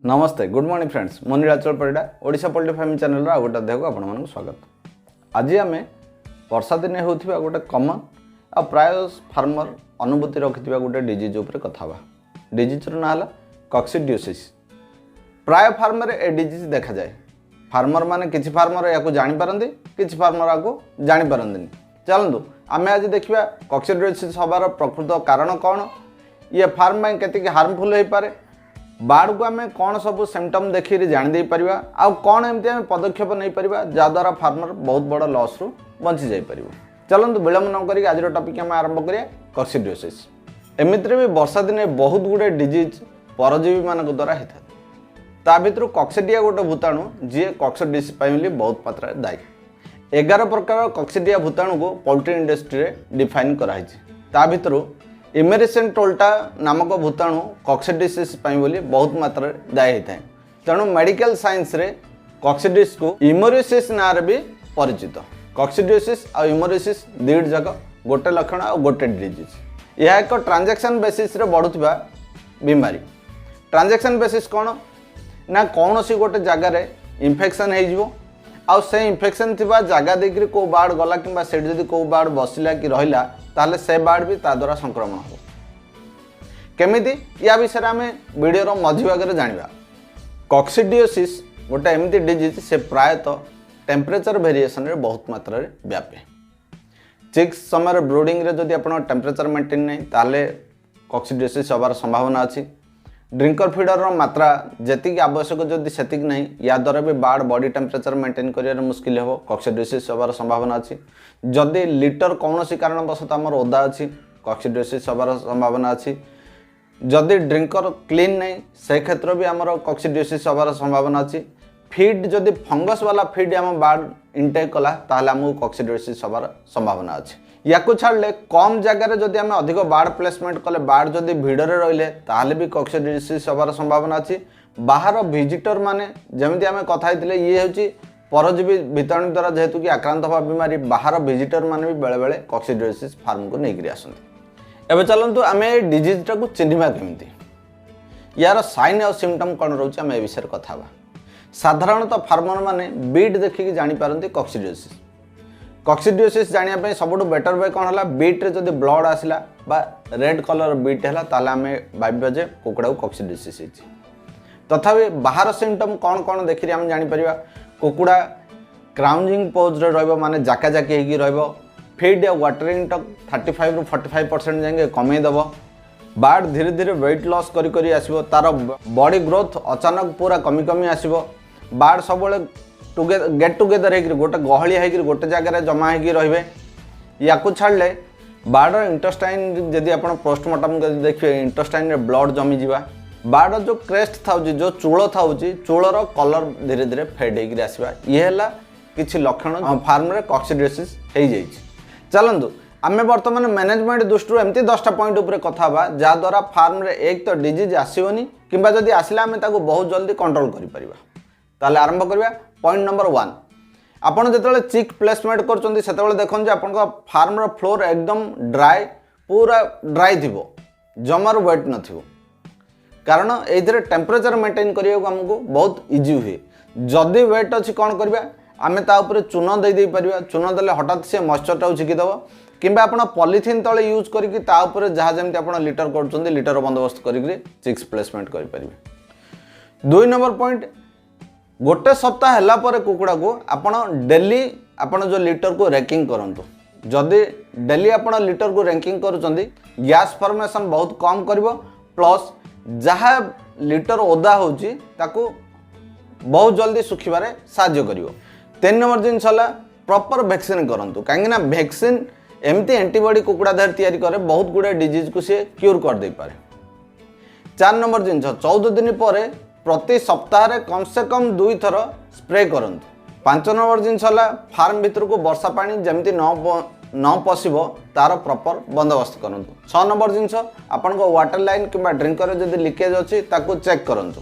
नमस्ते good morning friends मु Nilachal Parida Odisha poultry farming channel रा गोटे देह को आपण स्वागत। आज आम वर्षा दिन होता गोटे कमन आ प्राय फार्मर अनुभूति रखिथिबा गोटे डिजीज उपर कथा बा। डिजीज ना है कॉक्सिडियोसिस। प्राय फार्मर ए डिजीज देखा जाए। फार्मर माने किछि फार्मर या जानि पारंदी किछि फार्मर याको जानि पारंदी। चलंतु आमे आज देखिबा कॉक्सिडियोसिस हबार प्रकृत कारण कौन, ये फार्म में केतिक हार्मफुल हो पारे, बाढ़ को आम कौन सब सिम्पटम देखिए जानी पार आउ कौन एमती आम पदक्षेप नहीं पार जहाद्वारा फार्मर बहुत बड़ लॉस रु बंची जापर। चलतु विलम्ब न करी आज टॉपिक आम आरंभ करिया कॉक्सिडियोसिस। एमितिरे भी वर्षा दिन बहुत गुड़े डिजीज परजीवी मान द्वारा होता है। ता भितर कॉक्सिडिया गोटे भूताणु जी कॉक्सिडियोसिस बहुत मात्रा दायी। 11 प्रकार कॉक्सिडिया भूताणु को पोल्ट्री इंडस्ट्री में डिफाइन कराई। ता भितर इमेरिसेंट टोल्टा नामक भूताणु कॉक्सिडियोसिस बोली बहुत मात्रा दायी होता है। तेणु मेडिकल साइंस रे कॉक्सिडियोसिस को इमोरियोसिस ना भी परिचित। कॉक्सिडियोसिस और इमोरियोसिस दुईट जाक गोटे लक्षण और गोटे डिजीज। यह एक ट्रांजैक्शन बेसिस रे बढ़ुवा बीमारी। ट्रांजैक्शन बेसिस कौन ना कौन सी गोटे जगार इन्फेक्शन हो आउ से इन्फेक्शन थिबा जगह देखिए कौ बाड़ गला कि से जब कौ बाड़ बसला कि रहा ताले से बाड़ भी ता द्वारा संक्रमण हो केमिति या विषय आम वीडियो मझी भाग में जाना। कॉक्सिडियोसिस गोटे एमती डिजीज से प्रायतः टेम्परेचर वेरिएशन रे बहुत मात्रा रे व्यापे। चिक्स समय ब्रूडिंग रे जदि आपण टेम्परेचर मेंटेन नहीं ताले कॉक्सिडियोसिस हबार संभावना अच्छी। ड्रिंकर फीडर मात्रा जी आवश्यक जदि सेतिक नहीं या द्वारा भी बाड़ बॉडी टेम्परेचर मेंटेन कर मुस्किल हो कॉक्सिडियोसिस हबार संभावना अच्छी। जदि लिटर कौन सी कारणवशत आमर ओदा अच्छी कॉक्सिडियोसिस हबार संभावना अच्छी। जदि ड्रिंकर क्लीन नहीं से क्षेत्र भी आमर कॉक्सिडियोसिस हबार संभावना अच्छी। फीड जदि फंगस वाला फीड आम बाड़ इनटेक कला ताहले आमको कॉक्सिडियोसिस हबार संभावना अच्छी। या छाड़े कम जगार जदि आम अधिक बाड़ प्लेसमेंट कले बाड़ जदि भिड़े रहिले ताहले भी कॉक्सिडियोसिस हबार संभावना अच्छी। बाहर विजिटर माने जमिति आम कथा होइतिले ये होची परजीवी भूताणु द्वारा जेहेतु कि आक्रांत हवा बीमारी बाहर विजिटर माने भी बेले बेले कॉक्सिडियोसिस फार्म को लेकर आसंती। एबे चलंतु आम ए डिजीज टाको चिन्हिबा केमिति, यार साइन और सिम्पटम कौन रोचे आम ए विषय कथा बा। साधारणतः फार्मर माने बीट देखिकी जानि पारंती कॉक्सिडियोसिस। कॉक्सिडियोसिस जानिया सबुठ बेटर वे कौन है बीट रे जदि ब्लड आसला बा रेड कलर बीट है ताले आम भाव जे कुकुड़ा को कॉक्सिडियोसिस होती। तथापि बाहर सिम्पटम कौन कौन देखिए आम जापर कुकुड़ा क्राउजिंग पोज रे रहिबो माने जाका जाकी होगी रहिबो। फीड या वाटरिंग टक 35 ରୁ 45% जाएंगे कमे दब। बाड़ धीरे धीरे वेट लॉस करी करी आसीबो। तार बॉडी ग्रोथ अचानक पूरा कमी कमी आसीबो। बाड़ सब गेट टुगेदर हो गोटे गहली हो गोटे जगह जमा हो रही। या छाड़े बाड़ इंटेस्टाइन जदि आप पोस्टमार्टम देखिए इंटेस्टाइन रे ब्लड जमी जावा। बाड़ जो क्रेस्ट था जो चूल था चूलर कलर धीरे धीरे फेड हो आसवा। ये है किसी लक्षण फार्म रे कॉक्सिडियोसिस हो जाए। चलतु आम बर्तमान मैनेजमेंट दृष्टि एमती 10टा पॉइंट उपर कथा जहाद्वारा फार्म रे एक तो डिजीज आसोनी कि जदि आसला आम बहुत जल्दी कंट्रोल कर। आरंभ करवा पॉइंट नंबर 1। आपड़ जो चिक प्लेसमेंट कर देखते आप फार्म फ्लोर एकदम ड्राए पूरा ड्राई थी जमार वेट न कारण ये टेम्परेचर मेंटेन करने को आमको बहुत इजी हुए। जदि वेट अच्छी कौन करवा आम तापर चून दे पार। चून देले हठात से मॉइस्चरटा झिकीदेव कि आप पॉलीथिन तले यूज करके जहाँ जमी आप लिटर कर लिटर बंदोबस्त कर चिक्स प्लेसमेंट करें। 2 नंबर पॉइंट गोटे सप्ताह है कुकुड़ा को आपण डेली आपण जो लिटर को रैंकिंग करंतु। जदि डेली आपण लिटर को रैंकिंग करुचंदी गैस फॉर्मेशन बहुत कम करिवो प्लस जहाँ लिटर ओदा होची ताकू बहुत जल्दी सुखिबारे साहाय्य करिवो। 3 नंबर जिनस होला प्रॉपर वैक्सीन करंतु कहीं वैक्सीन एमती एंटीबॉडी कुकुड़ा देह तैयारी करे बहुत गुड़े डिजीज को सी क्यूर कर दे पारे। 4 नंबर जिनस 14 दिन पर प्रति सप्ताह कम से कम 2 थर स्प्रे करंतु। 5 नंबर जिनस फार्म भितर को वर्षा पानी जमती न पशिबो तार प्रॉपर बंदोबस्त करंतु। 6 नंबर जिनस आपण वाटर लाइन किंबा ड्रिंकर जदि लीकेज अच्छी ताकू चेक करंतु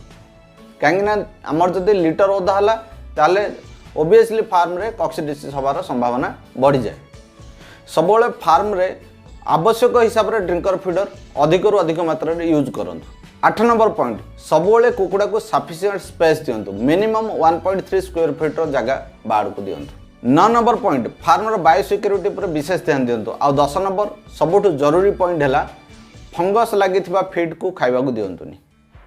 कहीं आमर जदि लिटर ओदा हला ताले ओबियसली फार्म रे कॉक्सिडियोसिस हबार संभावना बढ़ी जाए। सबले फार्म रे आवश्यक हिसाब रे ड्रिंकर फीडर अधिक रु अधिक मात्रा रे यूज करंतु। 8 नंबर पॉइंट सबुले कुकुड़ा को सफिशिएंट स्पेस दिंतु मिनिमम 1.3 स्क्वायर फीट जगह बाहर को दिंतु। 9 नंबर पॉइंट फार्मर बायोसिक्यूरीटी पर विशेष ध्यान दिंतु। आ 10 नंबर सबुठ जरूरी पॉइंट है फंगस लगी फीड को खावा को दिंतुनि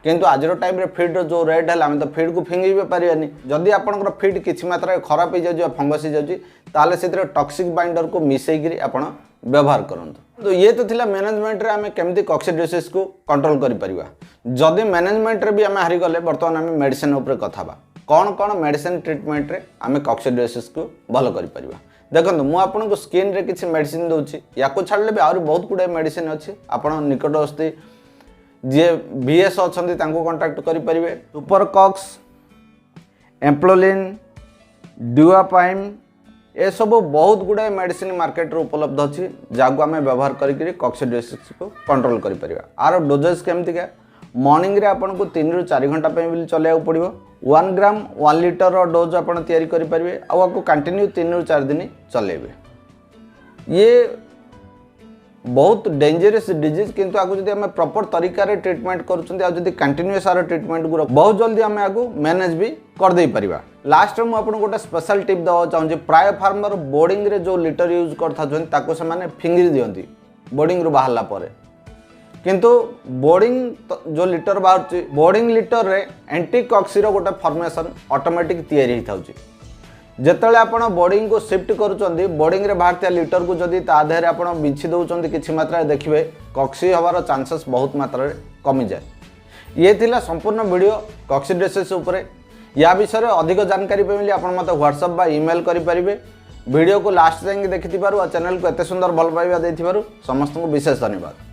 किंतु आज टाइम रे फीड जो रेट है आम तो फीड को फिंगी भी पारानी जदि आपंकर फीड किसी मात्रा खराब हो जाए फंगस हो जाए से टॉक्सिक बाइंडर को मिसेकरी आप व्यवहार करूँ। तो ये तो थिला मैनेजमेंट रे आम केमती कॉक्सिडियोसिस को कंट्रोल करि परिबा। जदि मैनेजमेंट रे भी आम हारी गले बर्तमान आम मेडिसिन उपर कथा बा कौन कौन मेडिसिन ट्रीटमेंट रे आम कॉक्सिडियोसिस को भल करि परिबा। देखो मु आपको स्किन रे किसी मेडिसिन दूची या छाड़ले भी आहरी बहुत गुड़ाए मेडिसिन अच्छी आपण निकटस्थी जी VS अच्छा कांटाक्ट करेंगे। सुपर कॉक्स एम्प्लोलिन ड्यूआपाइम ये सब बहुत गुड़ाए मेडिसिन मार्केट रे उपलब्ध अच्छी जहाँ आम व्यवहार करके कॉक्सिडियोसिस को कंट्रोल करें। आर डोजेस केमती क्या मॉर्निंग रे आपन को 3 ରୁ 4 घंटा पे चलैया पड़ो 1 ग्राम 1 लिटर डोज आप करेंगे आपको कंटिन्यू 3 ରୁ 4 दिन चलेबे। ये बहुत डेंजरस डिजीज किंतु आगु जदि आम प्रॉपर तरीका रे ट्रीटमेंट करूँ कंटिन्यूअस आर ट्रीटमेंट को बहुत जल्दी आम आगु मैनेज भी कर दे परिबा। लास्ट में मुझे गोटे स्पेशल टिप दवा चाहूँगी प्राय फार्मर बोर्डिंग रे जो लिटर यूज करता से फिंगिरी दियंती बोर्डिंग रू बाहरला परे किंतु बोर्डिंग जो लिटर बाहर बोर्डिंग लिटर रे एंटी कॉक्सी रो गोटे फॉर्मेशन ऑटोमेटिक तैयारी होता है। जितेबाला आपण बोर्डिंग को शिफ्ट करुँच बोर्डिंग रे बाहर लिटर को जदि तादेह आप बिछी दौरान किसी मात्रा देखिए कॉक्सी हबार चांसेस बहुत मात्रा कमी जाए। ये थिला संपूर्ण वीडियो कॉक्सिडियोसिस उपरे या विषय अधिक जानकारी पाइले आप मत व्हाट्सएप बा ईमेल करेंगे। वीडियो को लास्ट जाए देखि चैनल को एत सुंदर भल पाइबा समस्त को विशेष धन्यवाद।